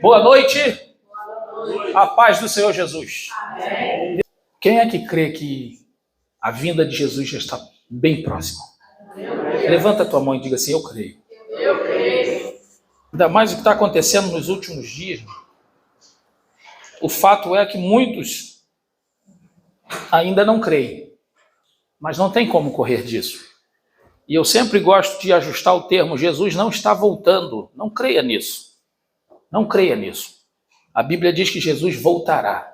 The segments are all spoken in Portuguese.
Boa noite. A paz do Senhor Jesus. Quem é que crê que a vinda de Jesus já está bem próxima? Levanta a tua mão e diga assim: eu creio. Ainda mais o que está acontecendo nos últimos dias. O fato é que muitos ainda não creem, mas não tem como correr disso. E eu sempre gosto de ajustar o termo: Jesus não está voltando. Não creia nisso. Não creia nisso. A Bíblia diz que Jesus voltará.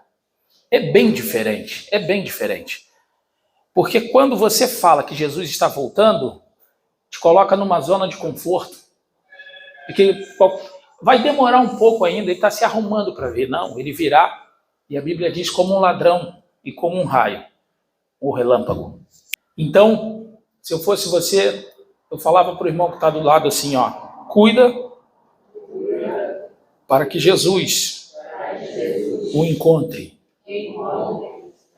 É bem diferente, é bem diferente. Porque quando você fala que Jesus está voltando, te coloca numa zona de conforto. Porque vai demorar um pouco ainda, ele está se arrumando para vir. Não, ele virá, e a Bíblia diz, como um ladrão e como um raio, ou relâmpago. Então, se eu fosse você, eu falava para o irmão que está do lado assim, ó, cuida para que Jesus o encontre.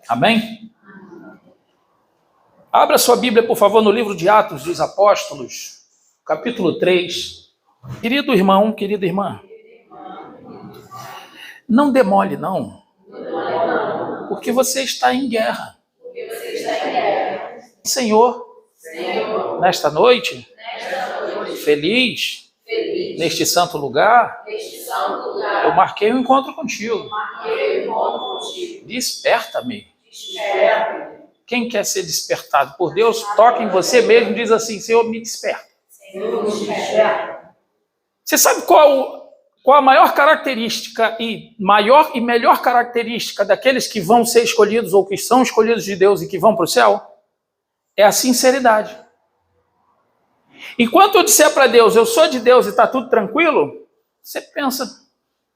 Amém? Abra sua Bíblia, por favor, no livro de Atos dos Apóstolos, capítulo 3. Querido irmão, querida irmã, não demole, não. Porque você está em guerra. Senhor, nesta noite, feliz, neste santo lugar, eu marquei um encontro contigo. Desperta-me. Quem quer ser despertado por Deus, toca em você mesmo e diz assim: Senhor, me desperta. Você sabe qual a maior característica e maior e melhor característica daqueles que vão ser escolhidos ou que são escolhidos de Deus e que vão para o céu? É a sinceridade. Enquanto eu disser para Deus, eu sou de Deus e está tudo tranquilo, você pensa.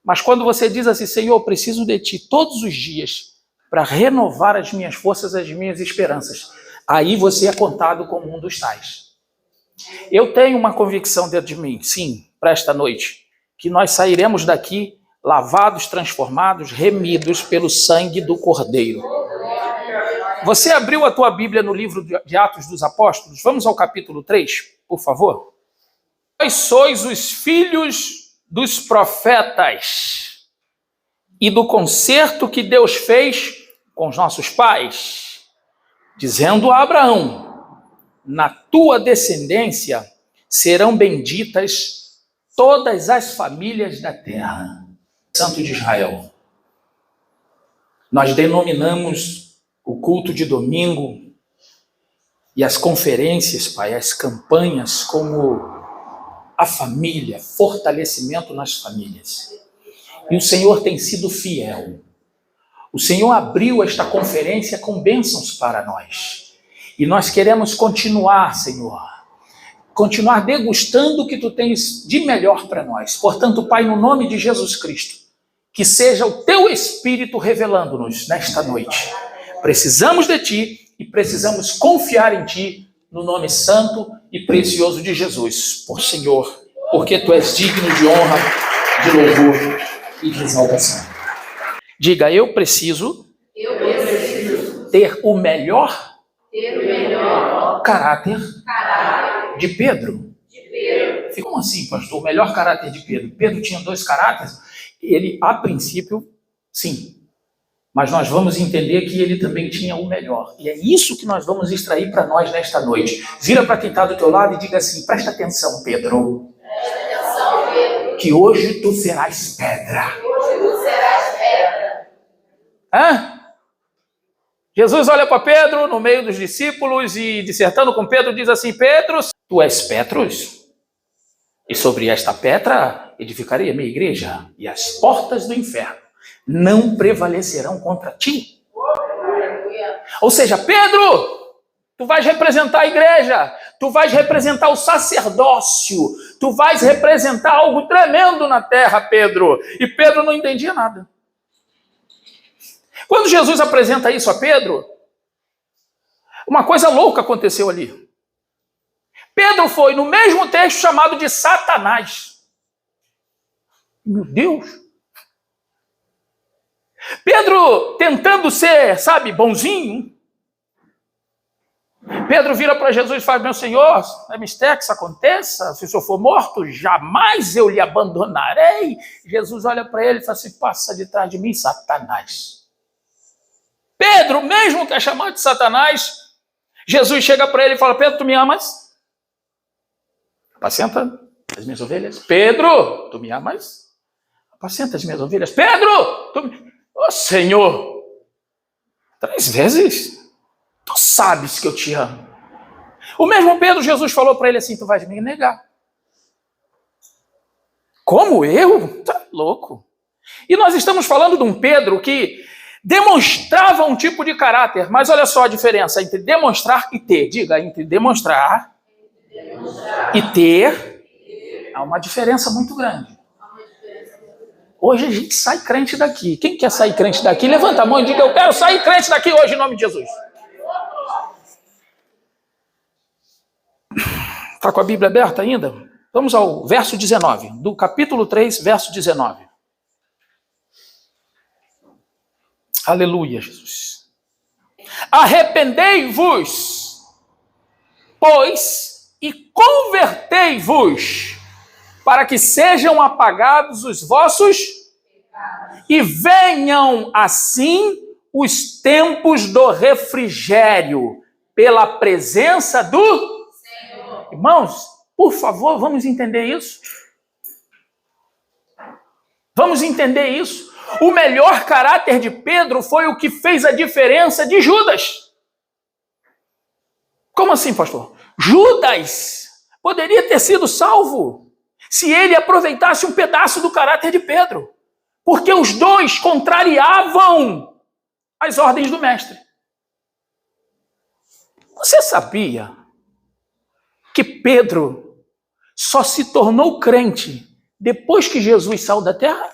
Mas quando você diz assim: Senhor, eu preciso de Ti todos os dias para renovar as minhas forças, as minhas esperanças, aí você é contado como um dos tais. Eu tenho uma convicção dentro de mim, sim, para esta noite, que nós sairemos daqui lavados, transformados, remidos pelo sangue do Cordeiro. Você abriu a tua Bíblia no livro de Atos dos Apóstolos? Vamos ao capítulo 3, por favor. Vós sois os filhos dos profetas e do concerto que Deus fez com os nossos pais, dizendo a Abraão: na tua descendência serão benditas todas as famílias da terra. Santo de Israel. Nós denominamos o culto de domingo e as conferências, Pai, as campanhas, como a família, fortalecimento nas famílias. E o Senhor tem sido fiel. O Senhor abriu esta conferência com bênçãos para nós. E nós queremos continuar, Senhor, continuar degustando o que Tu tens de melhor para nós. Portanto, Pai, no nome de Jesus Cristo, que seja o Teu Espírito revelando-nos nesta noite. Precisamos de Ti e precisamos confiar em Ti, no nome santo e precioso de Jesus. Por Senhor, porque Tu és digno de honra, de louvor e de exaltação. Diga: eu preciso ter o melhor caráter de Pedro. Como assim, pastor? O melhor caráter de Pedro? Pedro tinha 2 caráteres. Ele, a princípio, sim. Mas nós vamos entender que ele também tinha o melhor. E é isso que nós vamos extrair para nós nesta noite. Vira para quem está do teu lado e diga assim: presta atenção, Pedro. Que hoje tu serás pedra. Hã? Jesus olha para Pedro no meio dos discípulos e, dissertando com Pedro, diz assim: Pedro, tu és Petrus, e sobre esta pedra edificarei a minha igreja, e as portas do inferno não prevalecerão contra ti. Ou seja, Pedro, tu vais representar a igreja, tu vais representar o sacerdócio, tu vais representar algo tremendo na terra, Pedro. E Pedro não entendia nada. Quando Jesus apresenta isso a Pedro, uma coisa louca aconteceu ali. Pedro foi no mesmo texto chamado de Satanás. Meu Deus! Pedro tentando ser, sabe, bonzinho, Pedro vira para Jesus e fala: meu Senhor, é mistério que isso aconteça? Se o Senhor for morto, jamais eu lhe abandonarei. Jesus olha para ele e fala assim: passa de trás de mim, Satanás. Pedro, mesmo que é chamado de Satanás, Jesus chega para ele e fala: Pedro, tu me amas? Apacenta as minhas ovelhas. Pedro, tu me amas? Apacenta as minhas ovelhas. Pedro, tu me... Ô Senhor, 3 vezes? Tu sabes que eu te amo. O mesmo Pedro, Jesus falou para ele assim: tu vais me negar. Como eu? Tá louco. E nós estamos falando de um Pedro que demonstrava um tipo de caráter, mas olha só a diferença entre demonstrar e ter. Diga, entre demonstrar e ter, há uma diferença muito grande. Hoje a gente sai crente daqui. Quem quer sair crente daqui? Levanta a mão e diga: eu quero sair crente daqui hoje em nome de Jesus. Está com a Bíblia aberta ainda? Vamos ao verso 19, do capítulo 3, verso 19. Aleluia, Jesus. Arrependei-vos, pois, e convertei-vos, para que sejam apagados os vossos e venham assim os tempos do refrigério, pela presença do Senhor. Irmãos, por favor, vamos entender isso. Vamos entender isso. O melhor caráter de Pedro foi o que fez a diferença de Judas. Como assim, pastor? Judas poderia ter sido salvo se ele aproveitasse um pedaço do caráter de Pedro, porque os dois contrariavam as ordens do mestre. Você sabia que Pedro só se tornou crente depois que Jesus saiu da terra?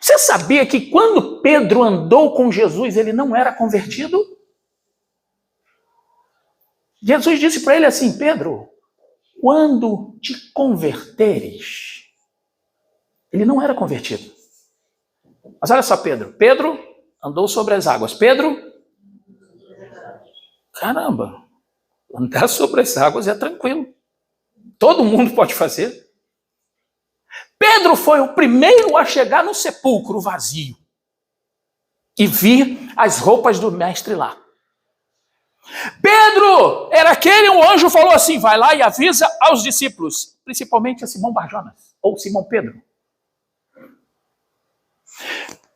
Você sabia que quando Pedro andou com Jesus, ele não era convertido? Jesus disse para ele assim: Pedro, quando te converteres, ele não era convertido. Mas olha só, Pedro andou sobre as águas. Pedro, caramba, andar sobre as águas é tranquilo. Todo mundo pode fazer. Pedro foi o primeiro a chegar no sepulcro vazio e vir as roupas do mestre lá. Pedro era aquele, um anjo falou assim: vai lá e avisa aos discípulos, principalmente a Simão Barjonas, ou Simão Pedro.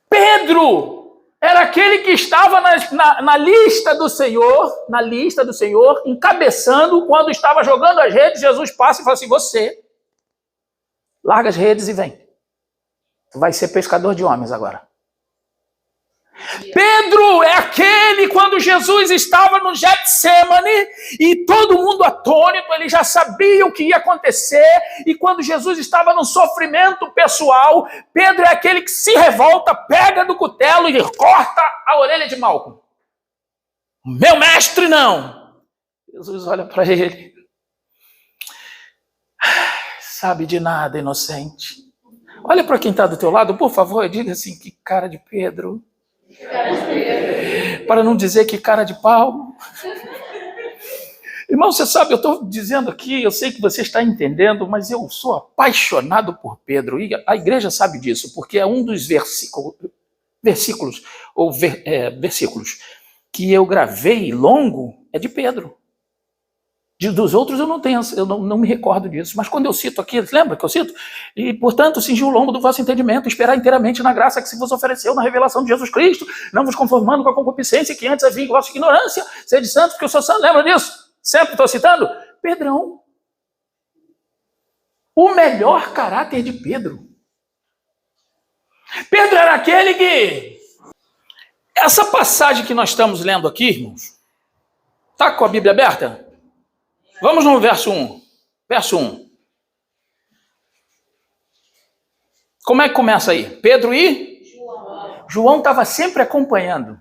Pedro era aquele que estava na lista do Senhor, encabeçando quando estava jogando as redes. Jesus passa e fala assim: você larga as redes e vem. Tu vai ser pescador de homens agora. Pedro é aquele, quando Jesus estava no Getsemane e todo mundo atônito, ele já sabia o que ia acontecer, e quando Jesus estava no sofrimento pessoal, Pedro é aquele que se revolta, pega do cutelo e corta a orelha de Malco. Meu mestre não. Jesus olha para ele: sabe de nada, inocente. Olha para quem está do teu lado, por favor, e diga assim: que cara de Pedro. Para não dizer que cara de pau. Irmão, você sabe, eu estou dizendo aqui, eu sei que você está entendendo, mas eu sou apaixonado por Pedro, e a igreja sabe disso, porque é um dos versículos que eu gravei longo, é de Pedro. Dos outros eu não tenho, eu não me recordo disso. Mas quando eu cito aqui, lembra que eu cito? E, portanto, cingiu o longo do vosso entendimento, esperar inteiramente na graça que se vos ofereceu na revelação de Jesus Cristo, não vos conformando com a concupiscência que antes havia em vossa ignorância. Sede santos, porque eu sou santo. Lembra disso? Sempre estou citando. Pedrão. O melhor caráter de Pedro. Pedro era aquele que... Essa passagem que nós estamos lendo aqui, irmãos, está com a Bíblia aberta? Vamos no verso 1. Verso 1. Como é que começa aí? Pedro e? João estava sempre acompanhando.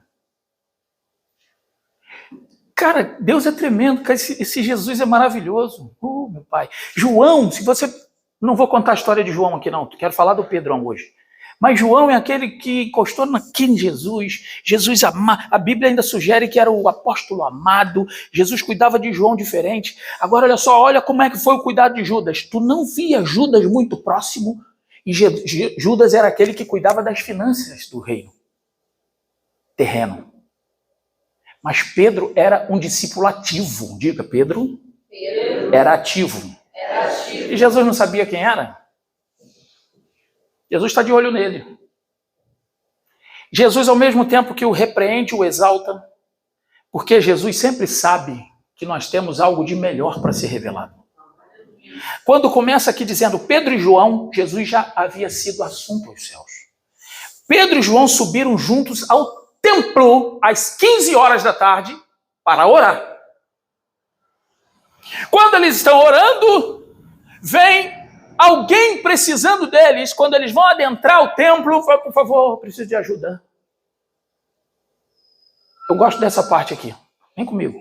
Cara, Deus é tremendo. Esse Jesus é maravilhoso. Oh, meu pai. João, se você... Não vou contar a história de João aqui, não. Quero falar do Pedrão hoje. Mas João é aquele que encostou naquele Jesus. Jesus a Bíblia ainda sugere que era o apóstolo amado. Jesus cuidava de João diferente. Agora olha só, olha como é que foi o cuidado de Judas. Tu não via Judas muito próximo? E Judas era aquele que cuidava das finanças do reino terreno. Mas Pedro era um discípulo ativo. Diga, Pedro era ativo. E Jesus não sabia quem era? Jesus está de olho nele. Jesus, ao mesmo tempo que o repreende, o exalta, porque Jesus sempre sabe que nós temos algo de melhor para ser revelado. Quando começa aqui dizendo Pedro e João, Jesus já havia sido assunto aos céus. Pedro e João subiram juntos ao templo às 15 horas da tarde para orar. Quando eles estão orando, vem alguém precisando deles. Quando eles vão adentrar o templo, fala, por favor, preciso de ajuda. Eu gosto dessa parte aqui. Vem comigo.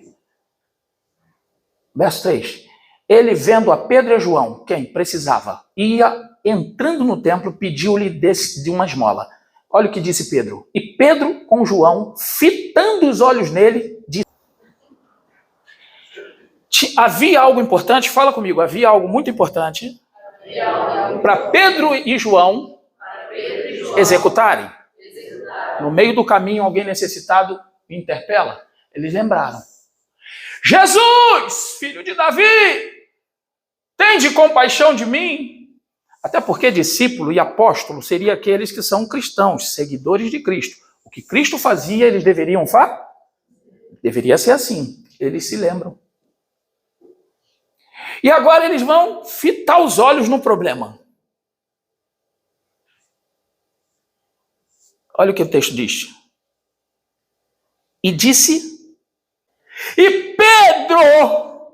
Verso 3. Ele, vendo a Pedro e a João, quem precisava, ia entrando no templo, pediu-lhe de uma esmola. Olha o que disse Pedro. E Pedro, com João, fitando os olhos nele, disse... Havia algo importante, fala comigo, havia algo muito importante para Pedro e João executarem. No meio do caminho, alguém necessitado interpela. Eles lembraram. Jesus, filho de Davi, tende compaixão de mim. Até porque discípulo e apóstolo seriam aqueles que são cristãos, seguidores de Cristo. O que Cristo fazia, eles deveriam fazer? Deveria ser assim. Eles se lembram. E agora eles vão fitar os olhos no problema. Olha o que o texto diz. E disse... E Pedro...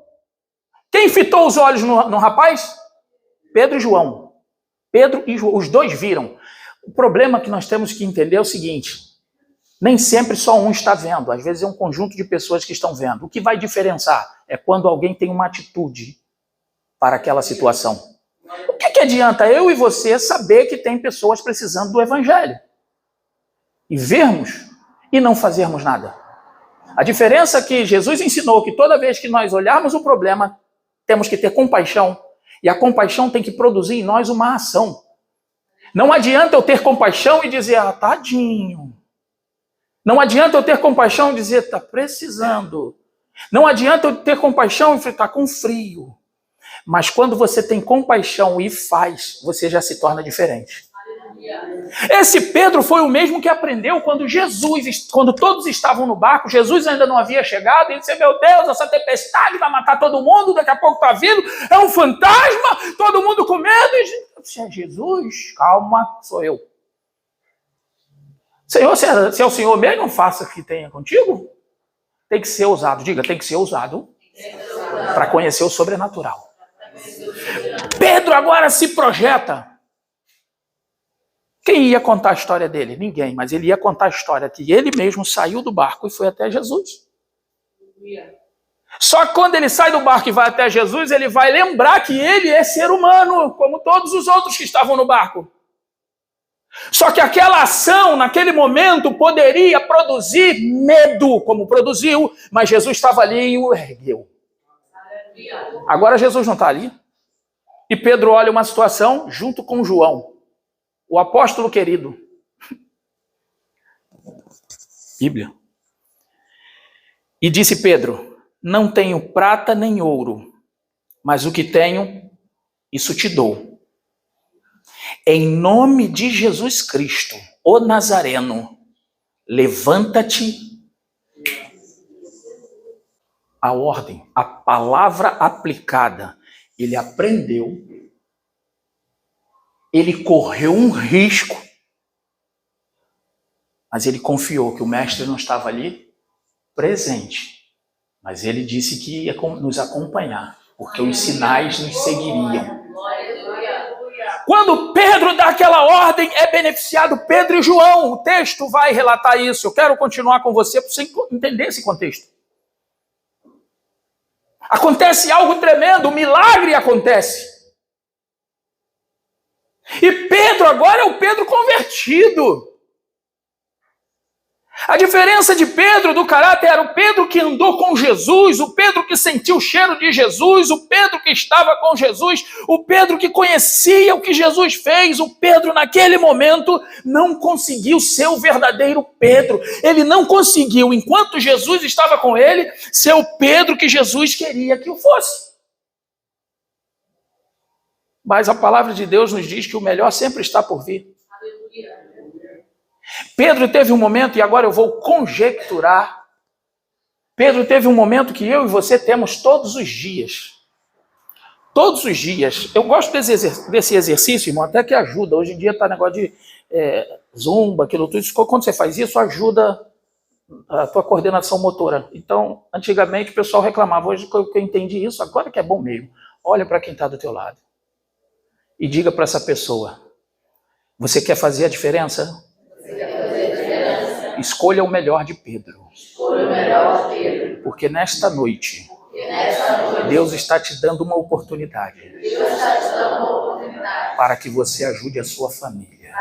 Quem fitou os olhos no rapaz? Pedro e João. Pedro e João, os dois viram. O problema que nós temos que entender é o seguinte. Nem sempre só um está vendo. Às vezes é um conjunto de pessoas que estão vendo. O que vai diferenciar é quando alguém tem uma atitude para aquela situação. O que adianta eu e você saber que tem pessoas precisando do evangelho? E vermos e não fazermos nada. A diferença é que Jesus ensinou que toda vez que nós olharmos o problema, temos que ter compaixão. E a compaixão tem que produzir em nós uma ação. Não adianta eu ter compaixão e dizer, tadinho. Não adianta eu ter compaixão e dizer, está precisando. Não adianta eu ter compaixão e estar com frio. Mas quando você tem compaixão e faz, você já se torna diferente. Esse Pedro foi o mesmo que aprendeu quando todos estavam no barco, Jesus ainda não havia chegado, e ele disse, meu Deus, essa tempestade vai matar todo mundo, daqui a pouco está vindo, é um fantasma, todo mundo com medo. E Jesus, calma, sou eu. Senhor, se é o Senhor mesmo, não faça o que tenha contigo. Tem que ser ousado, diga, tem que ser ousado para conhecer o sobrenatural. Pedro agora se projeta. Quem ia contar a história dele? Ninguém, mas ele ia contar a história que ele mesmo saiu do barco e foi até Jesus. Só que quando ele sai do barco e vai até Jesus, ele vai lembrar que ele é ser humano, como todos os outros que estavam no barco. Só que aquela ação, naquele momento, poderia produzir medo, como produziu, mas Jesus estava ali e o ergueu. Agora Jesus não está ali. E Pedro olha uma situação junto com João, o apóstolo querido. Bíblia. E disse Pedro, não tenho prata nem ouro, mas o que tenho, isso te dou. Em nome de Jesus Cristo, o Nazareno, levanta-te. A ordem, a palavra aplicada, ele aprendeu, ele correu um risco, mas ele confiou que o mestre não estava ali presente. Mas ele disse que ia nos acompanhar, porque os sinais nos seguiriam. Quando Pedro dá aquela ordem, é beneficiado Pedro e João. O texto vai relatar isso. Eu quero continuar com você para você entender esse contexto. Acontece algo tremendo, um milagre acontece. E Pedro agora é o Pedro convertido. A diferença de Pedro do caráter era o Pedro que andou com Jesus, o Pedro que sentiu o cheiro de Jesus, o Pedro que estava com Jesus, o Pedro que conhecia o que Jesus fez. O Pedro naquele momento não conseguiu ser o verdadeiro Pedro. Ele não conseguiu, enquanto Jesus estava com ele, ser o Pedro que Jesus queria que o fosse. Mas a palavra de Deus nos diz que o melhor sempre está por vir. Pedro teve um momento, e agora eu vou conjecturar, Pedro teve um momento que eu e você temos todos os dias. Todos os dias. Eu gosto desse exercício, irmão, até que ajuda. Hoje em dia está negócio de zumba, aquilo tudo. Quando você faz isso, ajuda a tua coordenação motora. Então, antigamente o pessoal reclamava. Hoje que eu entendi isso, agora que é bom mesmo. Olha para quem está do teu lado. E diga para essa pessoa: você quer fazer a diferença? Escolha o melhor de Pedro. Porque nesta noite, Deus está te dando uma oportunidade para que você ajude a sua família.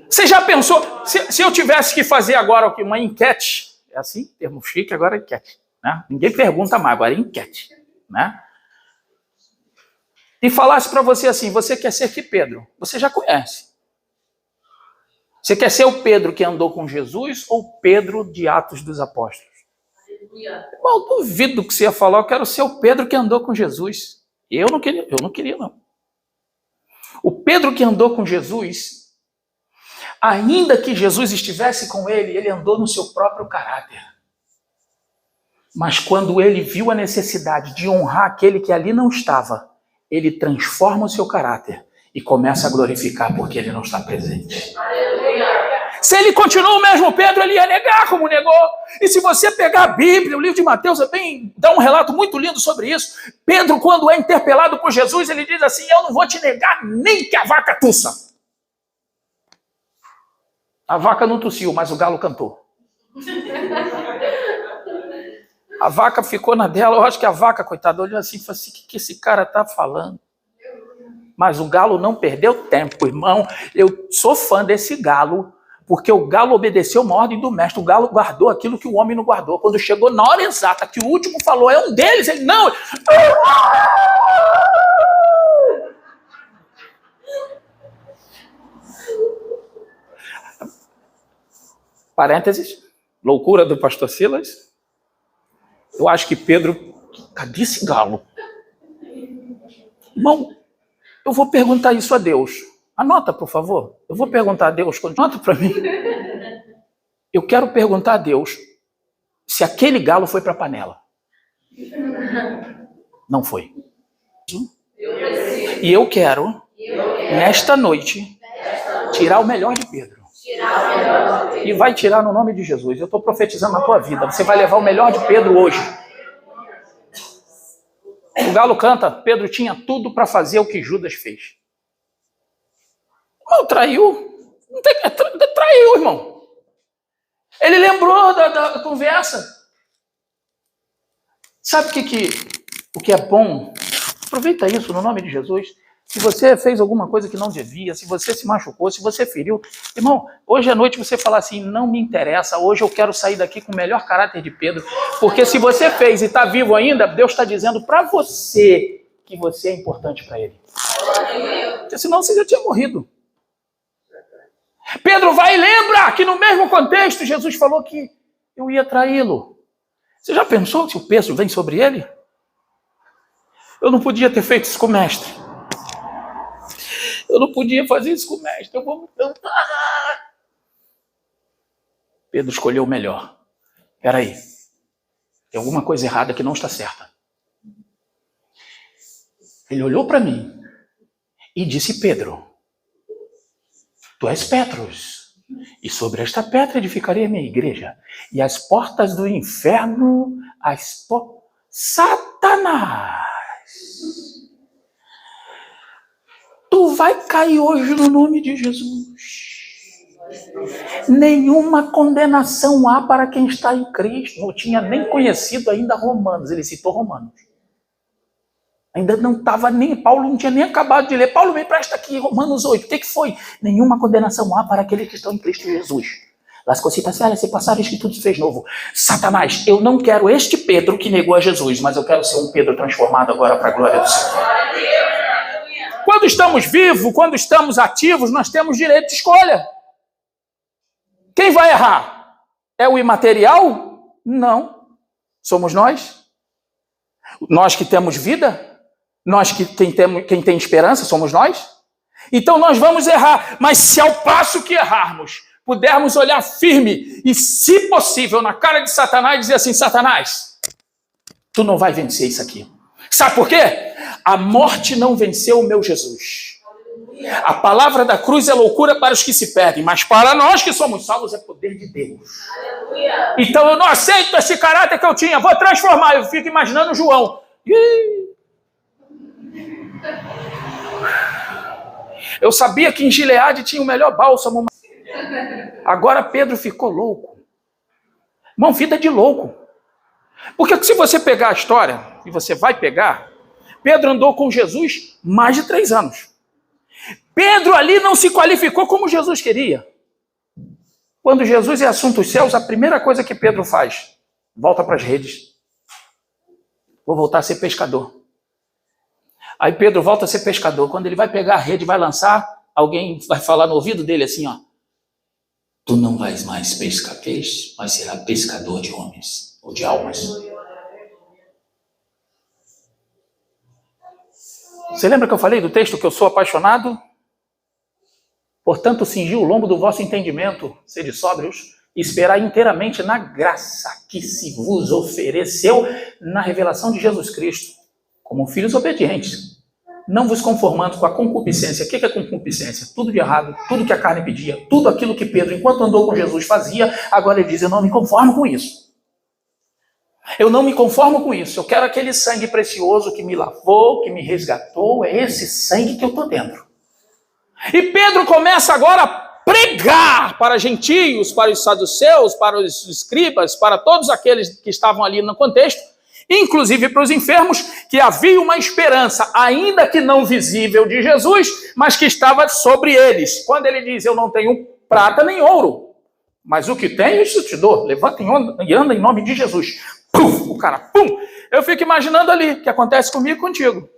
Você já pensou, se eu tivesse que fazer agora uma enquete, é assim, termo chique, agora é enquete, né? Ninguém pergunta mais, agora é enquete, né? E falasse para você assim: você quer ser que Pedro? Você já conhece. Você quer ser o Pedro que andou com Jesus ou o Pedro de Atos dos Apóstolos? Eu duvido que você ia falar: eu quero ser o Pedro que andou com Jesus. Eu não queria não. O Pedro que andou com Jesus, ainda que Jesus estivesse com ele, ele andou no seu próprio caráter. Mas quando ele viu a necessidade de honrar aquele que ali não estava, ele transforma o seu caráter e começa a glorificar porque ele não está presente. Se ele continua o mesmo Pedro, ele ia negar como negou. E se você pegar a Bíblia, o livro de Mateus também dá um relato muito lindo sobre isso. Pedro, quando é interpelado por Jesus, ele diz assim: eu não vou te negar nem que a vaca tussa. A vaca não tossiu, mas o galo cantou. A vaca ficou na dela. Eu acho que a vaca, coitada, olhou assim e falou assim: o que esse cara está falando? Mas o galo não perdeu tempo, irmão. Eu sou fã desse galo, porque o galo obedeceu uma ordem do mestre. O galo guardou aquilo que o homem não guardou. Quando chegou na hora exata que o último falou, é um deles, ele não. Parênteses, loucura do pastor Silas. Eu acho que Pedro, cadê esse galo? Irmão, eu vou perguntar isso a Deus. Anota, por favor. Eu vou perguntar a Deus. Anota para mim. Eu quero perguntar a Deus se aquele galo foi para a panela. Não foi. E eu quero, nesta noite, tirar o melhor de Pedro. E vai tirar no nome de Jesus. Eu estou profetizando na tua vida. Você vai levar o melhor de Pedro hoje. O galo canta: Pedro tinha tudo para fazer o que Judas fez. Irmão, traiu. Traiu, irmão. Ele lembrou da conversa. Sabe o que é bom? Aproveita isso no nome de Jesus. Se você fez alguma coisa que não devia, se você se machucou, se você feriu, irmão, hoje à noite você fala assim: não me interessa, hoje eu quero sair daqui com o melhor caráter de Pedro, porque se você fez e está vivo ainda, Deus está dizendo para você que você é importante para ele. Porque senão você já tinha morrido. Pedro vai e lembra que no mesmo contexto Jesus falou que eu ia traí-lo. Você já pensou se o peso vem sobre ele? Eu não podia ter feito isso com o mestre. Eu não podia fazer isso com o mestre. Eu vou tentar. Pedro escolheu o melhor. Espera aí. Tem alguma coisa errada que não está certa. Ele olhou para mim e disse: Pedro, tu és Petros, e sobre esta pedra edificarei a minha igreja, e as portas do inferno, Satanás, tu vai cair hoje no nome de Jesus. Nenhuma condenação há para quem está em Cristo. Não tinha nem conhecido ainda Romanos, ele citou Romanos. Ainda não estava nem, Paulo não tinha nem acabado de ler. Paulo, me presta aqui, Romanos 8. O que foi? Nenhuma condenação há para aqueles que estão em Cristo Jesus. Las cositas velhas se passaram, que tudo se fez novo. Satanás, eu não quero este Pedro que negou a Jesus, mas eu quero ser um Pedro transformado agora para a glória do Senhor. Quando estamos vivos, quando estamos ativos, nós temos direito de escolha. Quem vai errar? É o imaterial? Não. Somos nós. Nós que temos vida? Nós que quem tem esperança somos nós? Então nós vamos errar, mas se ao passo que errarmos, pudermos olhar firme e, se possível, na cara de Satanás e dizer assim, Satanás, tu não vai vencer isso aqui. Sabe por quê? A morte não venceu o meu Jesus. A palavra da cruz é loucura para os que se perdem, mas para nós que somos salvos é poder de Deus. Então eu não aceito esse caráter que eu tinha, vou transformar. Eu fico imaginando João. Eu sabia que em Gileade tinha o melhor bálsamo. Agora Pedro ficou louco. Irmão, vida de louco. Porque se você pegar a história, e você vai pegar, Pedro andou com Jesus mais de 3 anos. Pedro ali não se qualificou como Jesus queria. Quando Jesus é assunto dos céus, a primeira coisa que Pedro faz, volta para as redes. Vou voltar a ser pescador. Aí Pedro volta a ser pescador. Quando ele vai pegar a rede e vai lançar, alguém vai falar no ouvido dele assim, ó. Tu não vais mais pescar peixe, mas será pescador de homens, ou de almas. Você lembra que eu falei do texto que eu sou apaixonado? Portanto, cingi o lombo do vosso entendimento, sede sóbrios, e esperai inteiramente na graça que se vos ofereceu na revelação de Jesus Cristo, como filhos obedientes. Não vos conformando com a concupiscência. O que é concupiscência? Tudo de errado, tudo que a carne pedia, tudo aquilo que Pedro, enquanto andou com Jesus, fazia, agora ele diz, eu não me conformo com isso. Eu não me conformo com isso. Eu quero aquele sangue precioso que me lavou, que me resgatou. É esse sangue que eu estou dentro. E Pedro começa agora a pregar para gentios, para os saduceus, para os escribas, para todos aqueles que estavam ali no contexto, inclusive para os enfermos, que havia uma esperança, ainda que não visível, de Jesus, mas que estava sobre eles. Quando ele diz, eu não tenho prata nem ouro, mas o que tenho, isso te dou. Levanta e anda em nome de Jesus. Pum, o cara, pum. Eu fico imaginando ali, o que acontece comigo e contigo.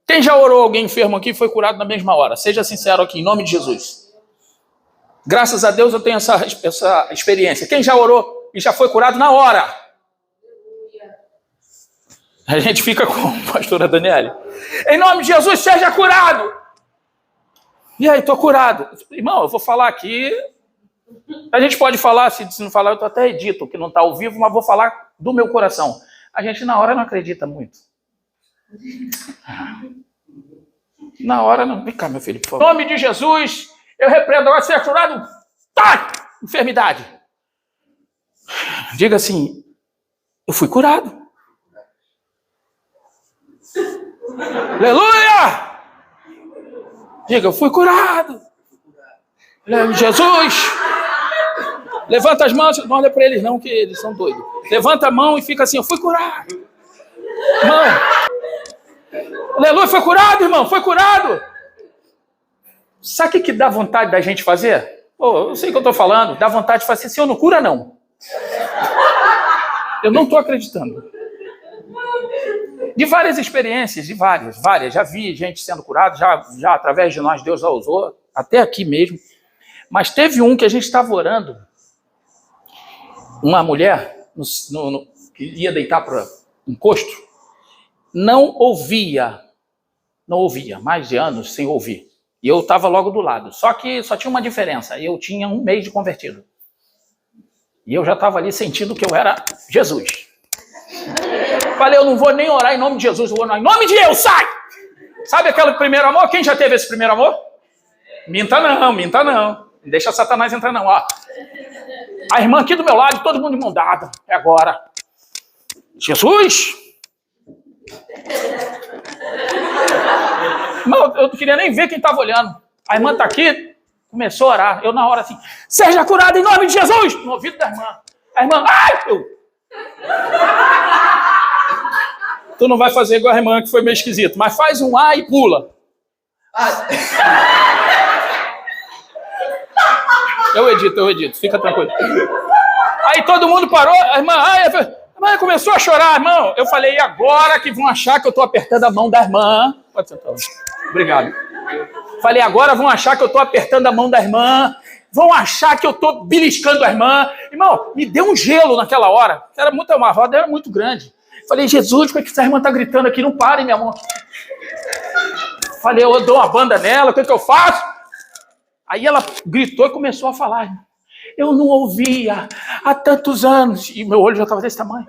Quem já orou alguém enfermo aqui e foi curado na mesma hora? Seja sincero aqui, em nome de Jesus. Graças a Deus eu tenho essa experiência. Quem já orou e já foi curado na hora? A gente fica com a pastora Daniela. Em nome de Jesus, seja curado. E aí, estou curado. Irmão, eu vou falar aqui. A gente pode falar, se não falar, eu estou até edito, que não está ao vivo, mas vou falar do meu coração. A gente na hora não acredita muito. Na hora não. Vem cá, meu filho, por favor. Em nome de Jesus, eu repreendo agora, seja curado. Tá! Enfermidade. Diga assim, eu fui curado. Aleluia! Diga, eu fui curado. Jesus! Levanta as mãos, não olha para eles não, que eles são doidos. Levanta a mão e fica assim, eu fui curado. Irmão, aleluia, foi curado, irmão, foi curado. Sabe o que dá vontade da gente fazer? Pô, eu sei o que eu estou falando, dá vontade de fazer, Senhor, não cura não. Eu não estou acreditando. De várias experiências, de várias. Já vi gente sendo curada, já através de nós Deus já usou, até aqui mesmo. Mas teve um que a gente estava orando, uma mulher que ia deitar para um encosto, não ouvia, mais de anos sem ouvir. E eu estava logo do lado. Só que só tinha uma diferença, eu tinha 1 mês de convertido. E eu já estava ali sentindo que eu era Jesus. Falei, eu não vou nem orar em nome de Jesus, eu vou orar em nome de Deus, sai! Sabe aquele primeiro amor? Quem já teve esse primeiro amor? Minta não. Não deixa Satanás entrar não, ó. A irmã aqui do meu lado, todo mundo de mão dada. É agora. Jesus! Não, eu não queria nem ver quem estava olhando. A irmã está aqui, começou a orar. Eu na hora assim, seja curado em nome de Jesus! No ouvido da irmã. A irmã, ai! Tu não vai fazer igual a irmã, que foi meio esquisito, mas faz um A e pula. Eu edito, fica tranquilo. Aí todo mundo parou, a irmã começou a chorar, irmão. Eu falei, e agora que vão achar que eu tô apertando a mão da irmã? Pode sentar. Obrigado. Falei, agora vão achar que eu tô apertando a mão da irmã, vão achar que eu tô beliscando a irmã. Irmão, me deu um gelo naquela hora. Uma roda era muito grande. Falei, Jesus, por que essa irmã tá gritando aqui? Não pare, minha mão. Falei, eu dou uma banda nela, o que eu faço? Aí ela gritou e começou a falar. Eu não ouvia há tantos anos. E meu olho já estava desse tamanho.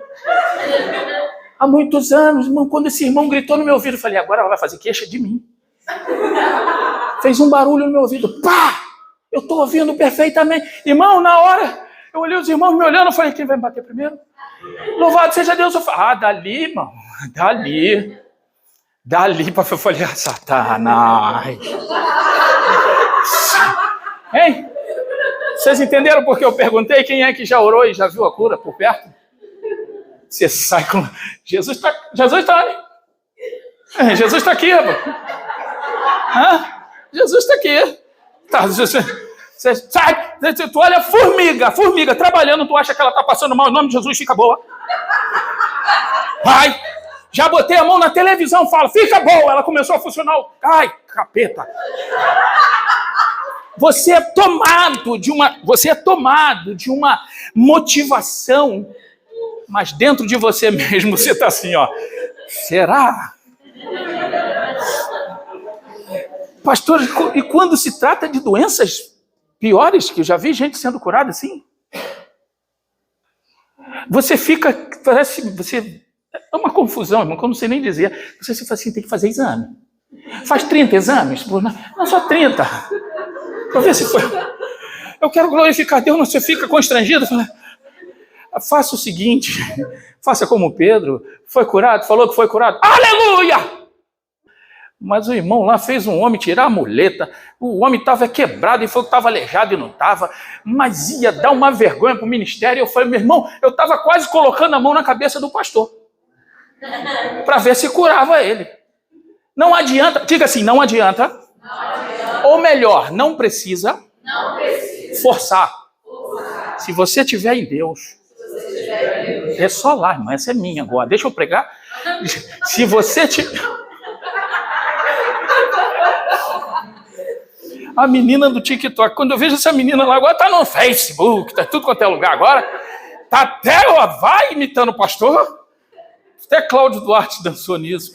Há muitos anos, irmão, quando esse irmão gritou no meu ouvido, eu falei, agora ela vai fazer queixa de mim. Fez um barulho no meu ouvido. Pá! Eu estou ouvindo perfeitamente. Irmão, na hora, eu olhei os irmãos me olhando, eu falei, quem vai me bater primeiro? Louvado seja Deus. Eu falei, dali, irmão, dali. Eu falei, Satanás. Hein? Vocês entenderam porque eu perguntei quem é que já orou e já viu a cura por perto? Você sai com... Jesus está aí. Jesus está aqui, rapaz. Jesus está aqui. Você sai, tu olha formiga trabalhando, tu acha que ela está passando mal, em nome de Jesus, fica boa. Vai. Já botei a mão na televisão, fala, fica boa. Ela começou a funcionar. Ai, capeta. Você é tomado de uma motivação, mas dentro de você mesmo você está assim, ó. Será? Pastor, e quando se trata de doenças piores, que eu já vi gente sendo curada assim, você fica, é uma confusão, irmão, que eu não sei nem dizer. Você fala assim, tem que fazer exame. Faz 30 exames? Não, só 30. Para ver se foi. Eu quero glorificar Deus, você fica constrangido. Fala, faça o seguinte, faça como Pedro, foi curado, falou que foi curado. Aleluia! Mas o irmão lá fez um homem tirar a muleta, o homem estava quebrado e falou que estava aleijado e não estava, mas ia dar uma vergonha para o ministério. Eu falei, meu irmão, eu estava quase colocando a mão na cabeça do pastor, para ver se curava ele. Não adianta, diga assim, não adianta. Ou melhor, não precisa forçar. Se você estiver em Deus, é só lá, irmão, essa é minha agora. Deixa eu pregar. Se você tiver... A menina do TikTok, quando eu vejo essa menina lá, agora tá no Facebook, tá tudo quanto é lugar agora, tá até, vai imitando o pastor, até Cláudio Duarte dançou nisso.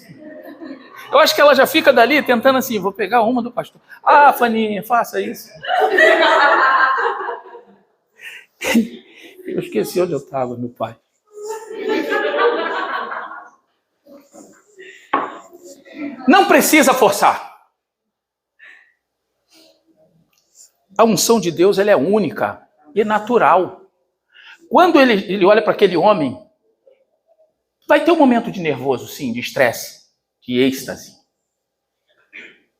Eu acho que ela já fica dali tentando assim, vou pegar uma do pastor. Faninha, faça isso. Eu esqueci onde eu estava, meu pai. Não precisa forçar. A unção de Deus, ela é única e natural. Quando ele olha para aquele homem, vai ter um momento de nervoso, sim, de estresse, de êxtase.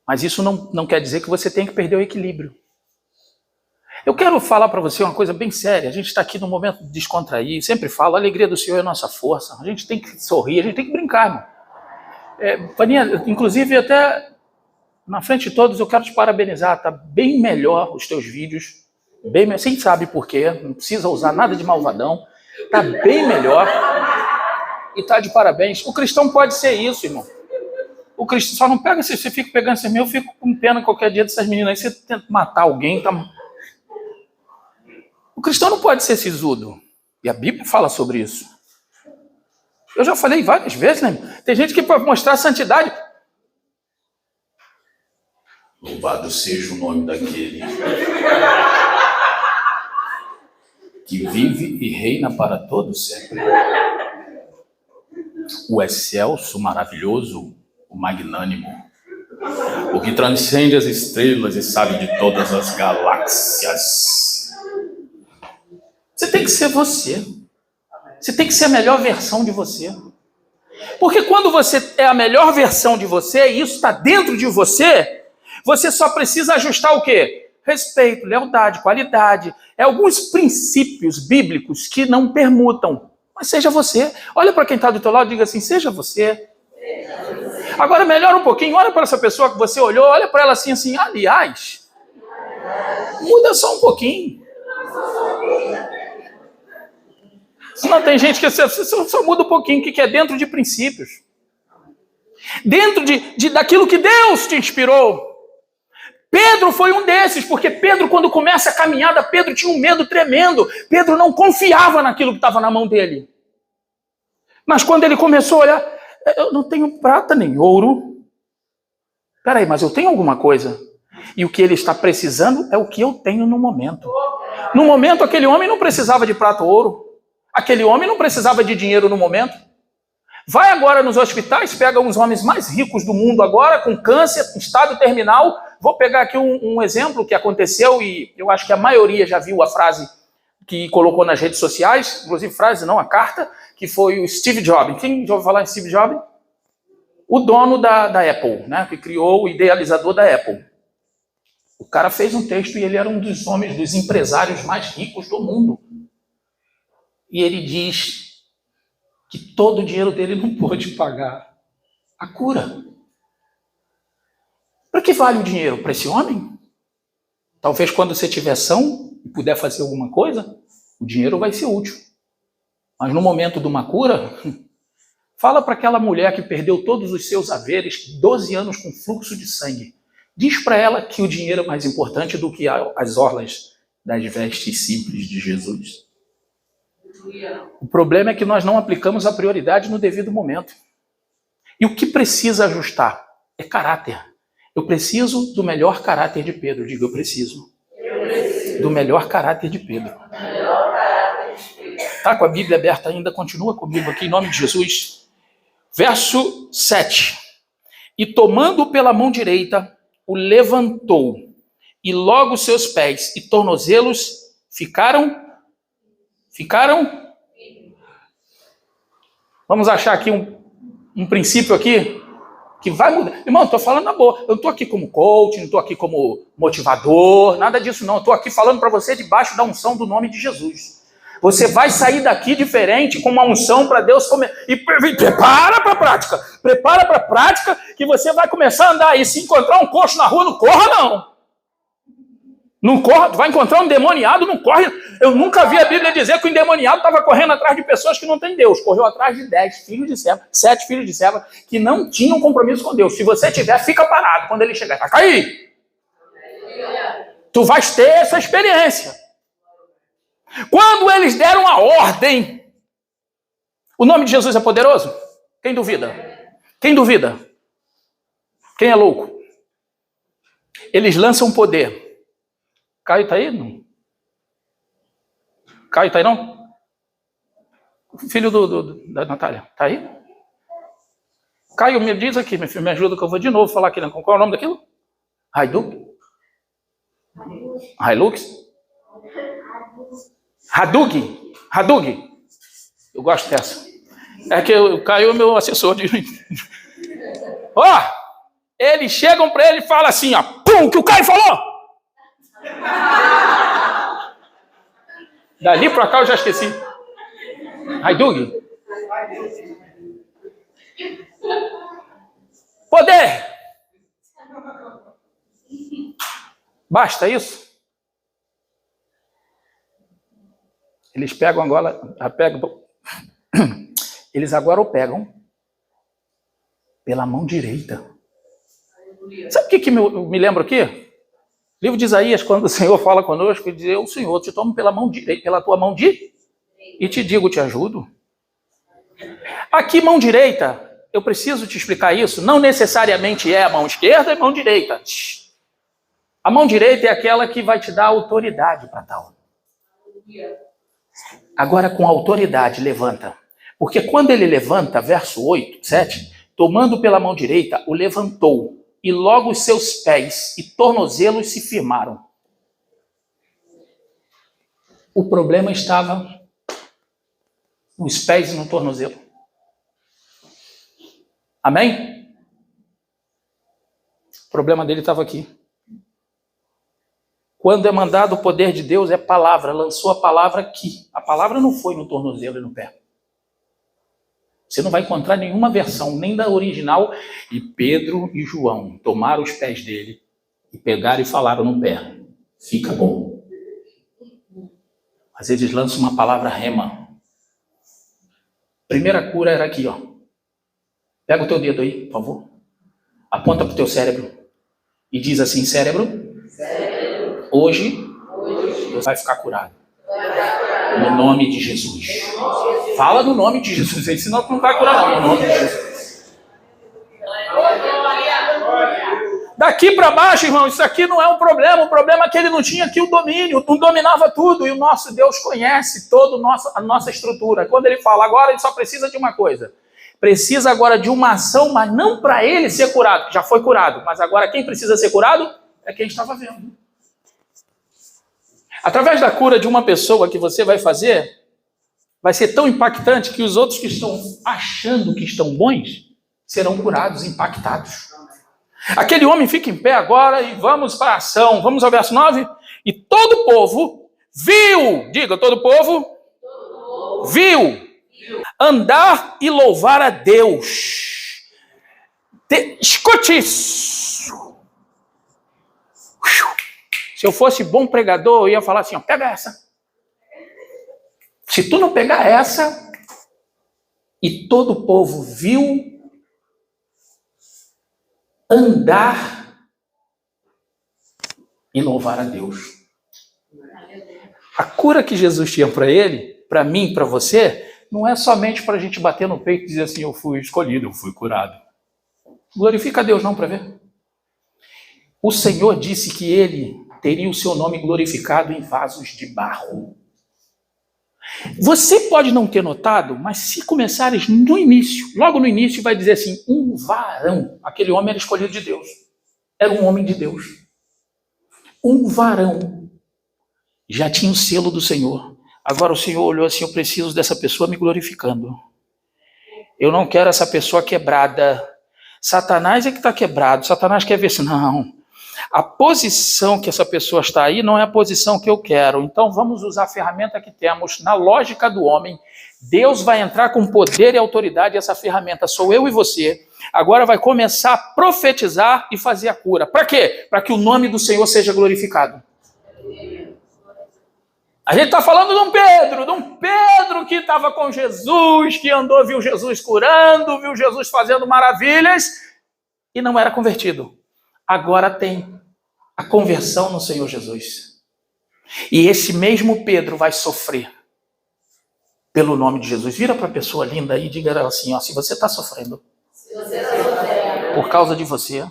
Mas isso não quer dizer que você tem que perder o equilíbrio. Eu quero falar para você uma coisa bem séria. A gente está aqui num momento de descontrair. Sempre falo, a alegria do Senhor é a nossa força. A gente tem que sorrir, a gente tem que brincar, irmão. Paninha, inclusive, até na frente de todos, eu quero te parabenizar. Está bem melhor os teus vídeos. Bem melhor. Você sabe por quê. Não precisa usar nada de malvadão. Está bem melhor. E está de parabéns. O cristão pode ser isso, irmão. O cristão só não pega, se você fica pegando esses meus, eu fico com pena qualquer dia dessas meninas aí. Você tenta matar alguém, tá... O cristão não pode ser sisudo. E a Bíblia fala sobre isso. Eu já falei várias vezes, né? Tem gente que pode mostrar santidade. Louvado seja o nome daquele que vive e reina para todo sempre. O excelso, maravilhoso, o magnânimo, o que transcende as estrelas e sabe de todas as galáxias. Você tem que ser você. Você tem que ser a melhor versão de você. Porque quando você é a melhor versão de você, e isso está dentro de você, você só precisa ajustar o quê? Respeito, lealdade, qualidade. É alguns princípios bíblicos que não permutam. Mas seja você. Olha para quem está do teu lado e diga assim, seja você. Agora melhora um pouquinho, olha para essa pessoa que você olhou, olha para ela assim, aliás, muda só um pouquinho. Senão tem gente que só muda um pouquinho, que é dentro de princípios. Dentro daquilo que Deus te inspirou. Pedro foi um desses, porque Pedro, quando começa a caminhada, Pedro tinha um medo tremendo. Pedro não confiava naquilo que estava na mão dele. Mas quando ele começou a olhar, eu não tenho prata nem ouro. Peraí, mas eu tenho alguma coisa. E o que ele está precisando é o que eu tenho no momento. No momento, aquele homem não precisava de prata ou ouro. Aquele homem não precisava de dinheiro no momento. Vai agora nos hospitais, pega uns homens mais ricos do mundo agora, com câncer, estado terminal. Vou pegar aqui um exemplo que aconteceu e eu acho que a maioria já viu a frase que colocou nas redes sociais, inclusive frase não, a carta, que foi o Steve Jobs. Quem já ouviu falar em Steve Jobs? O dono da Apple, né? Que criou o idealizador da Apple. O cara fez um texto e ele era um dos homens, dos empresários mais ricos do mundo. E ele diz que todo o dinheiro dele não pôde pagar a cura. Para que vale o dinheiro? Para esse homem? Talvez quando você tiver são e puder fazer alguma coisa, o dinheiro vai ser útil. Mas no momento de uma cura, fala para aquela mulher que perdeu todos os seus haveres, 12 anos com fluxo de sangue. Diz para ela que o dinheiro é mais importante do que as orlas das vestes simples de Jesus. O problema é que nós não aplicamos a prioridade no devido momento. E o que precisa ajustar é caráter. Eu preciso do melhor caráter de Pedro. Digo, eu preciso do melhor caráter de Pedro. Está com a Bíblia aberta ainda? Continua comigo aqui, em nome de Jesus. Verso 7. E tomando pela mão direita, o levantou, e logo seus pés e tornozelos ficaram? Vamos achar aqui um princípio aqui que vai mudar. Irmão, estou falando na boa. Eu não estou aqui como coach, não estou aqui como motivador, nada disso não. Estou aqui falando para você debaixo da unção do nome de Jesus. Você vai sair daqui diferente, com uma unção para Deus comer. E prepara para a prática. Prepara para a prática que você vai começar a andar aí. Se encontrar um coxo na rua, não corra não. Não corra, vai encontrar um endemoniado, não corre. Eu nunca vi a Bíblia dizer que o endemoniado estava correndo atrás de pessoas que não têm Deus. Correu atrás de 10 filhos de serva, 7 filhos de serva, que não tinham compromisso com Deus. Se você tiver, fica parado. Quando ele chegar, vai cair. Tu vais ter essa experiência. Quando eles deram a ordem, o nome de Jesus é poderoso? Quem duvida? Quem duvida? Quem é louco? Eles lançam poder. Caio está aí? Não. Caio está aí não? Filho da Natália, está aí? Caio, me diz aqui, meu filho, me ajuda que eu vou de novo falar aqui. Qual é o nome daquilo? Hilux? Hadug. Eu gosto dessa. É que o Caio é meu assessor de... Eles chegam para ele e falam assim, pum, que o Caio falou! Dali para cá eu já esqueci. Haidug. Poder. Basta isso? Eles pegam agora, eles agora o pegam pela mão direita. Sabe o que me lembra aqui? Livro de Isaías, quando o Senhor fala conosco, ele diz, o Senhor te tomo pela mão direita, pela tua mão e te digo, te ajudo. Aqui, mão direita, eu preciso te explicar isso, não necessariamente é a mão esquerda, é a mão direita. A mão direita é aquela que vai te dar autoridade para tal. Agora, com autoridade, levanta. Porque quando ele levanta, verso 8, 7, tomando pela mão direita, o levantou. E logo os seus pés e tornozelos se firmaram. O problema estava nos pés e no tornozelo. Amém? O problema dele estava aqui. Quando é mandado o poder de Deus, é palavra. Lançou a palavra aqui. A palavra não foi no tornozelo e no pé. Você não vai encontrar nenhuma versão, nem da original. E Pedro e João tomaram os pés dele e pegaram e falaram no pé: fica bom. Às vezes eles lançam uma palavra rema. Primeira cura era aqui, ó. Pega o teu dedo aí, por favor. Aponta para o teu cérebro. E diz assim: cérebro, hoje você vai ficar curado. No nome de Jesus. Fala no nome de Jesus aí, senão tu não vai curar não, no nome de Jesus. Daqui para baixo, irmão, isso aqui não é um problema. O problema é que ele não tinha aqui o domínio, não dominava tudo. E o nosso Deus conhece toda a nossa estrutura. Quando ele fala agora, ele só precisa de uma coisa. Precisa agora de uma ação, mas não para ele ser curado. Já foi curado, mas agora quem precisa ser curado é quem estava vendo. Através da cura de uma pessoa que você vai fazer, vai ser tão impactante que os outros que estão achando que estão bons serão curados, impactados. Aquele homem fica em pé agora e vamos para a ação. Vamos ao verso 9. E todo o povo viu, diga, todo o povo viu andar e louvar a Deus. Escute isso. Se eu fosse bom pregador, eu ia falar assim, ó, pega essa. Se tu não pegar essa, e todo o povo viu andar e louvar a Deus. A cura que Jesus tinha para ele, para mim, para você, não é somente para a gente bater no peito e dizer assim, eu fui escolhido, eu fui curado. Glorifica a Deus não para ver. O Senhor disse que ele teria o seu nome glorificado em vasos de barro. Você pode não ter notado, mas se começares no início, logo no início vai dizer assim, um varão. Aquele homem era escolhido de Deus. Era um homem de Deus. Um varão. Já tinha o selo do Senhor. Agora o Senhor olhou assim, eu preciso dessa pessoa me glorificando. Eu não quero essa pessoa quebrada. Satanás é que está quebrado. Satanás quer ver assim, não. A posição que essa pessoa está aí não é a posição que eu quero. Então vamos usar a ferramenta que temos. Na lógica do homem, Deus vai entrar com poder e autoridade. Essa ferramenta sou eu e você. Agora vai começar a profetizar e fazer a cura. Para quê? Para que o nome do Senhor seja glorificado. A gente está falando de um Pedro que estava com Jesus, que andou, viu Jesus curando, viu Jesus fazendo maravilhas e não era convertido. Agora tem a conversão no Senhor Jesus. E esse mesmo Pedro vai sofrer pelo nome de Jesus. Vira para a pessoa linda aí e diga ela assim, ó, se você está sofrendo por causa de você,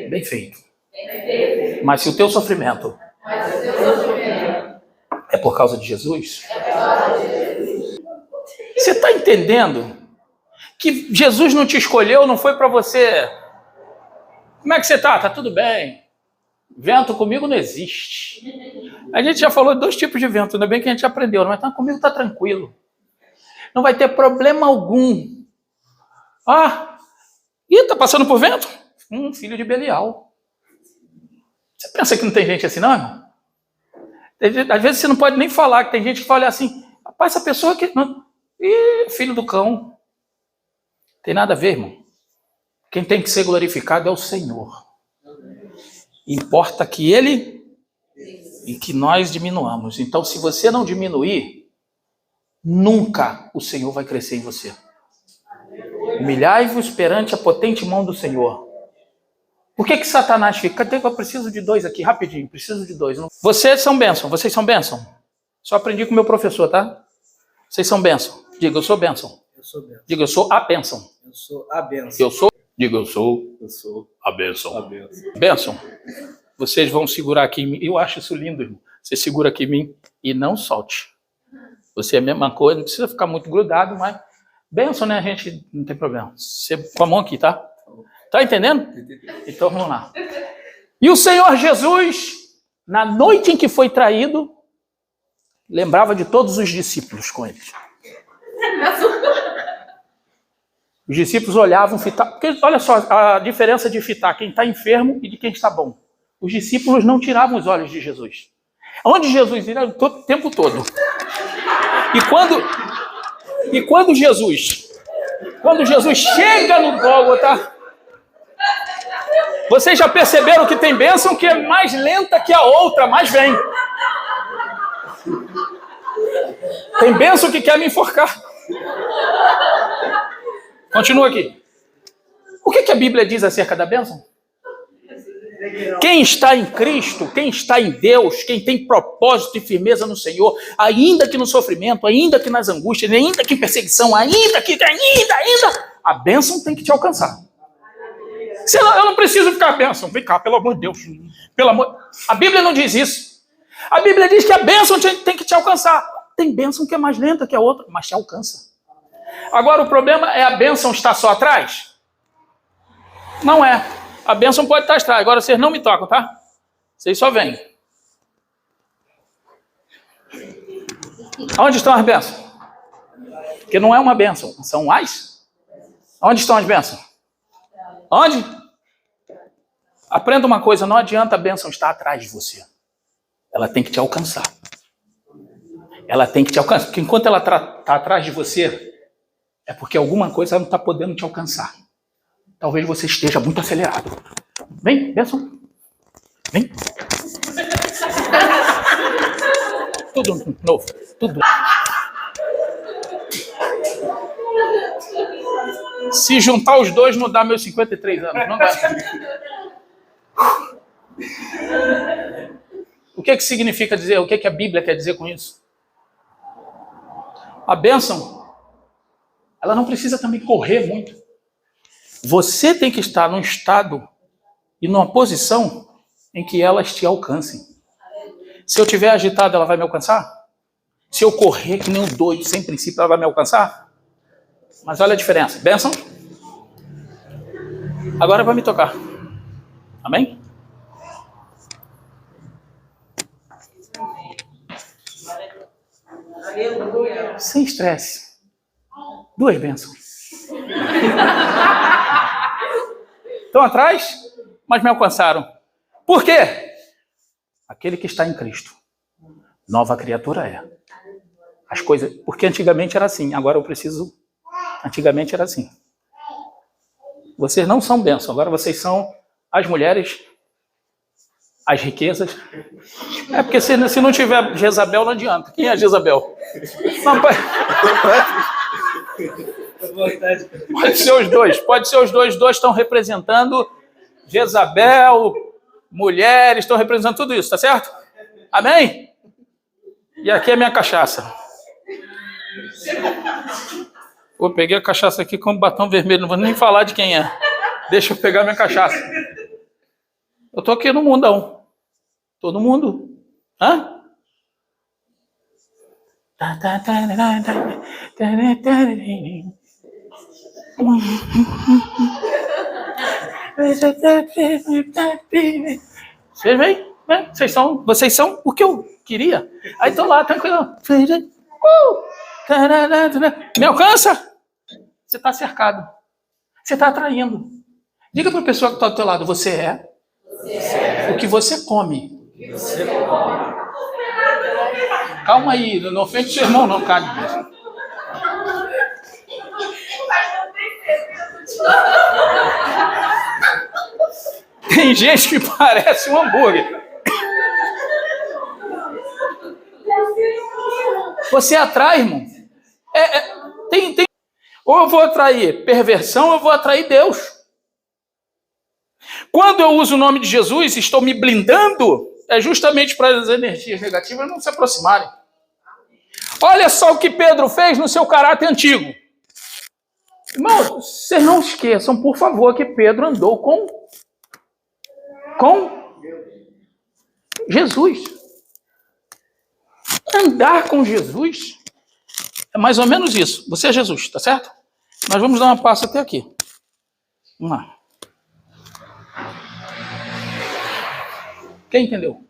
bem feito. Mas se o teu sofrimento é por causa de Jesus, você está entendendo que Jesus não te escolheu, não foi para você... Como é que você está? Está tudo bem. Vento comigo não existe. A gente já falou de 2 tipos de vento, ainda bem que a gente aprendeu, mas tá, comigo está tranquilo. Não vai ter problema algum. Está passando por vento? Filho de Belial. Você pensa que não tem gente assim, não, irmão? Às vezes você não pode nem falar, que tem gente que fala assim, rapaz, essa pessoa aqui... filho do cão. Tem nada a ver, irmão. Quem tem que ser glorificado é o Senhor. Importa que Ele e que nós diminuamos. Então, se você não diminuir, nunca o Senhor vai crescer em você. Humilhai-vos perante a potente mão do Senhor. Por que Satanás fica? Eu preciso de 2 aqui, rapidinho. Preciso de 2. Vocês são bênção. Só aprendi com o meu professor, tá? Vocês são bênção. Diga, eu sou bênção. Eu sou bênção. Diga, eu sou a bênção. Eu sou a bênção. Eu sou... Diga, eu sou a bênção. A bênção. Bênção, vocês vão segurar aqui em mim. Eu acho isso lindo, irmão. Você segura aqui em mim e não solte. Você é a mesma coisa, não precisa ficar muito grudado, mas... Bênção, né? A gente não tem problema. Você com a mão aqui, tá? Tá entendendo? Então, vamos lá. E o Senhor Jesus, na noite em que foi traído, lembrava de todos os discípulos com ele. Os discípulos olhavam, fitavam, porque olha só a diferença de fitar quem está enfermo e de quem está bom. Os discípulos não tiravam os olhos de Jesus. Onde Jesus ia, o tempo todo. E quando Jesus chega no Gólgota, vocês já perceberam que tem bênção que é mais lenta que a outra, mas vem. Tem bênção que quer me enforcar. Continua aqui. O que a Bíblia diz acerca da bênção? Quem está em Cristo, quem está em Deus, quem tem propósito e firmeza no Senhor, ainda que no sofrimento, ainda que nas angústias, ainda que em perseguição, ainda, a bênção tem que te alcançar. Senão, eu não preciso ficar bênção. Vem cá, pelo amor de Deus. A Bíblia não diz isso. A Bíblia diz que a bênção tem que te alcançar. Tem bênção que é mais lenta que a outra, mas te alcança. Agora, o problema é a bênção estar só atrás? Não é. A bênção pode estar atrás. Agora, vocês não me tocam, tá? Vocês só vêm. Onde estão as bênçãos? Porque não é uma bênção, são as. Onde estão as bênçãos? Onde? Aprenda uma coisa, não adianta a bênção estar atrás de você. Ela tem que te alcançar. Ela tem que te alcançar. Porque enquanto ela está atrás de você, é porque alguma coisa ela não está podendo te alcançar. Talvez você esteja muito acelerado. Vem, bênção. Vem. Tudo novo. Tudo. Se juntar os dois, não dá meus 53 anos. Não dá. O que significa dizer? O que a Bíblia quer dizer com isso? A bênção, ela não precisa também correr muito. Você tem que estar num estado e numa posição em que elas te alcancem. Se eu estiver agitado, ela vai me alcançar? Se eu correr que nem um doido, sem princípio, ela vai me alcançar? Mas olha a diferença. Bênção. Agora vai me tocar. Amém? Sem estresse. 2 bênçãos. Estão atrás, mas me alcançaram. Por quê? Aquele que está em Cristo. Nova criatura é. As coisas... Porque antigamente era assim. Agora eu preciso... Antigamente era assim. Vocês não são bênção. Agora vocês são as mulheres, as riquezas. É porque se não tiver Jezabel, não adianta. Quem é Jezabel? Não, pode ser os dois. Pode ser os dois. Os dois estão representando Jezabel, mulheres, estão representando tudo isso, tá certo? Amém? E aqui é minha cachaça. Eu peguei a cachaça aqui com batom vermelho, não vou nem falar de quem é. Deixa eu pegar minha cachaça. Eu tô aqui no mundão. Todo mundo. Hã? Vocês vêm? Vocês são o que eu queria. Aí tô lá, tranquilo. Me alcança? Você está cercado. Você está atraindo. Diga para a pessoa que está do teu lado, você é o que você come. Calma aí, não ofende seu irmão não, cara. Tem gente que parece um hambúrguer. Você atrai, irmão. Ou eu vou atrair perversão, ou eu vou atrair Deus. Quando eu uso o nome de Jesus, estou me blindando, é justamente para as energias negativas não se aproximarem. Olha só o que Pedro fez no seu caráter antigo. Irmão, vocês não esqueçam, por favor, que Pedro andou com Jesus. Andar com Jesus é mais ou menos isso. Você é Jesus, tá certo? Nós vamos dar uma passa até aqui. Vamos lá. Quem entendeu?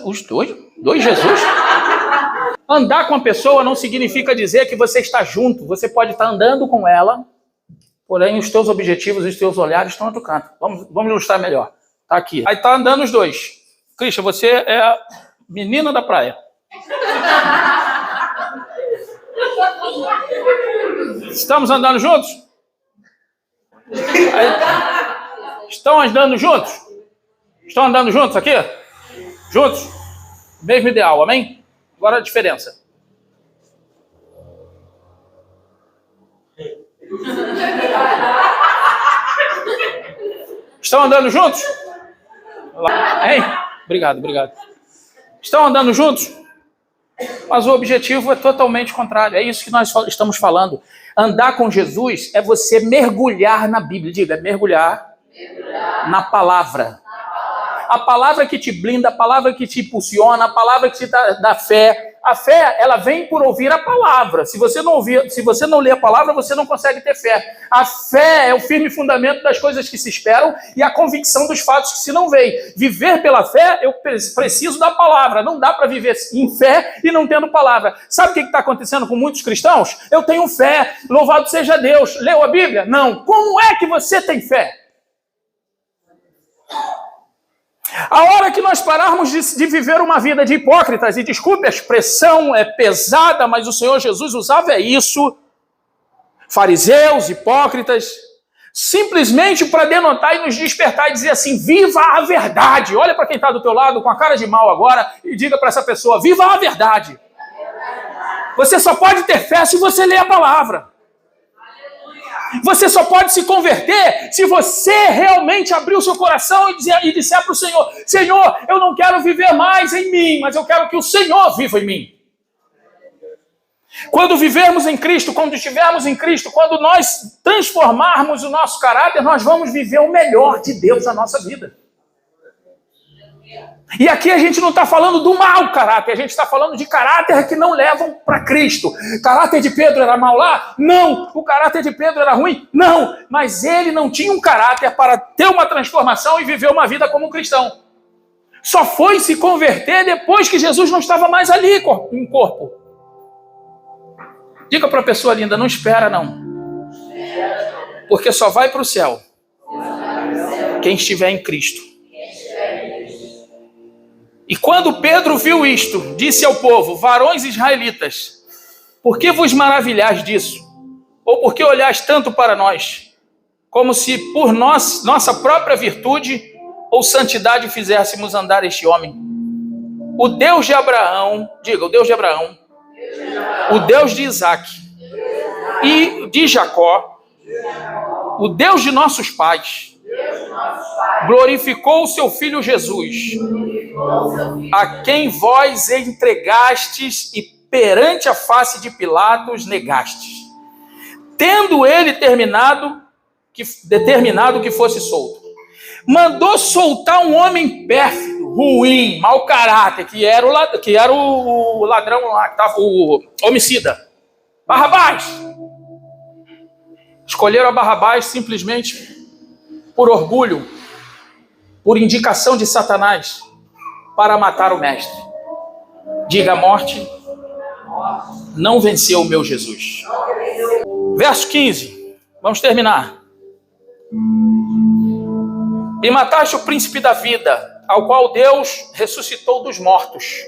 Os dois Jesus? Andar com a pessoa não significa dizer que você está junto. Você pode estar andando com ela, porém os teus objetivos e os teus olhares estão em outro canto. Vamos ilustrar melhor. Tá aqui. Aí tá andando os dois. Cristian, você é a menina da praia. Estamos andando juntos? Estão andando juntos? Estão andando juntos aqui? Juntos? Mesmo ideal, amém? Agora a diferença. Estão andando juntos? Hein? Obrigado. Estão andando juntos? Mas o objetivo é totalmente contrário. É isso que nós estamos falando. Andar com Jesus é você mergulhar na Bíblia. Diga, mergulhar na palavra. A palavra que te blinda, a palavra que te impulsiona, a palavra que te dá fé. A fé, ela vem por ouvir a palavra. Se você não lê a palavra, você não consegue ter fé. A fé é o firme fundamento das coisas que se esperam e a convicção dos fatos que se não veem. Viver pela fé, eu preciso da palavra. Não dá para viver em fé e não tendo palavra. Sabe o que está acontecendo com muitos cristãos? Eu tenho fé, louvado seja Deus. Leu a Bíblia? Não. Como é que você tem fé? A hora que nós pararmos de viver uma vida de hipócritas, e desculpe, a expressão é pesada, mas o Senhor Jesus usava isso, fariseus, hipócritas, simplesmente para denotar e nos despertar e dizer assim, viva a verdade. Olha para quem está do teu lado com a cara de mal agora e diga para essa pessoa, viva a verdade. Você só pode ter fé se você ler a palavra. Você só pode se converter se você realmente abrir o seu coração e disser para o Senhor, Senhor, eu não quero viver mais em mim, mas eu quero que o Senhor viva em mim. Quando vivermos em Cristo, quando estivermos em Cristo, quando nós transformarmos o nosso caráter, nós vamos viver o melhor de Deus na nossa vida. E aqui a gente não está falando do mau caráter, a gente está falando de caráter que não levam para Cristo. Caráter de Pedro era mau lá? Não. O caráter de Pedro era ruim? Não. Mas ele não tinha um caráter para ter uma transformação e viver uma vida como um cristão. Só foi se converter depois que Jesus não estava mais ali em corpo. Diga para a pessoa linda, não espera não. Porque só vai para o céu quem estiver em Cristo. E quando Pedro viu isto, disse ao povo, varões israelitas, por que vos maravilhais disso? Ou por que olhais tanto para nós? Como se por nossa própria virtude ou santidade fizéssemos andar este homem? O Deus de Abraão, diga, o Deus de Abraão, o Deus de Isaque e de Jacó, o Deus de nossos pais, glorificou o seu Filho Jesus, a quem vós entregastes e perante a face de Pilatos negastes, tendo ele determinado que fosse solto. Mandou soltar um homem pérfido, ruim, mau caráter, que era o ladrão lá, que estava o homicida, Barrabás. Escolheram a Barrabás simplesmente por orgulho, por indicação de Satanás, para matar o mestre. Diga, a morte não venceu o meu Jesus. Verso 15, vamos terminar. E mataste o príncipe da vida, ao qual Deus ressuscitou dos mortos,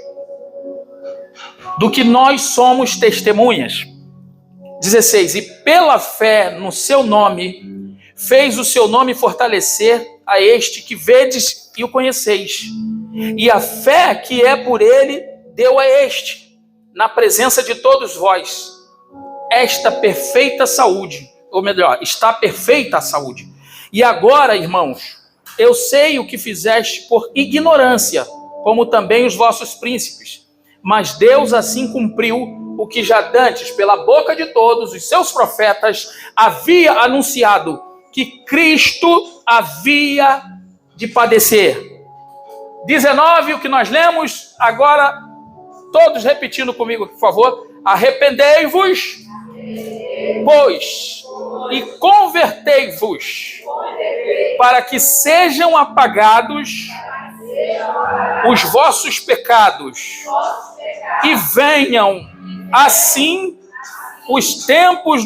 do que nós somos testemunhas. 16, e pela fé no seu nome, fez o seu nome fortalecer a este que vedes e o conheceis. E a fé que é por ele deu a este, na presença de todos vós, esta perfeita saúde. Ou melhor, está perfeita a saúde. E agora, irmãos, eu sei o que fizeste por ignorância, como também os vossos príncipes. Mas Deus assim cumpriu o que já dantes, pela boca de todos os seus profetas, havia anunciado, que Cristo havia de padecer. 19, o que nós lemos, agora, todos repetindo comigo, por favor. Arrependei-vos, pois, e convertei-vos, para que sejam apagados os vossos pecados, e venham, assim, os tempos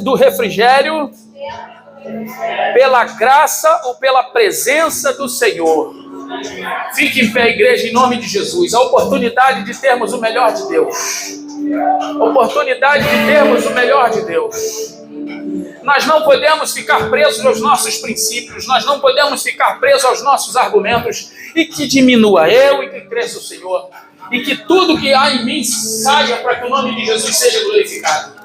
do refrigério, pela graça ou pela presença do Senhor. Fique em pé, igreja, em nome de Jesus. A oportunidade de termos o melhor de Deus. Oportunidade de termos o melhor de Deus. Nós não podemos ficar presos aos nossos princípios, nós não podemos ficar presos aos nossos argumentos, e que diminua eu e que cresça o Senhor, e que tudo que há em mim saia para que o nome de Jesus seja glorificado.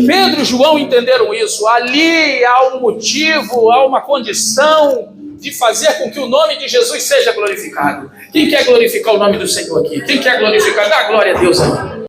Pedro e João entenderam isso. Ali há um motivo, há uma condição de fazer com que o nome de Jesus seja glorificado. Quem quer glorificar o nome do Senhor aqui? Quem quer glorificar? Dá glória a Deus aí.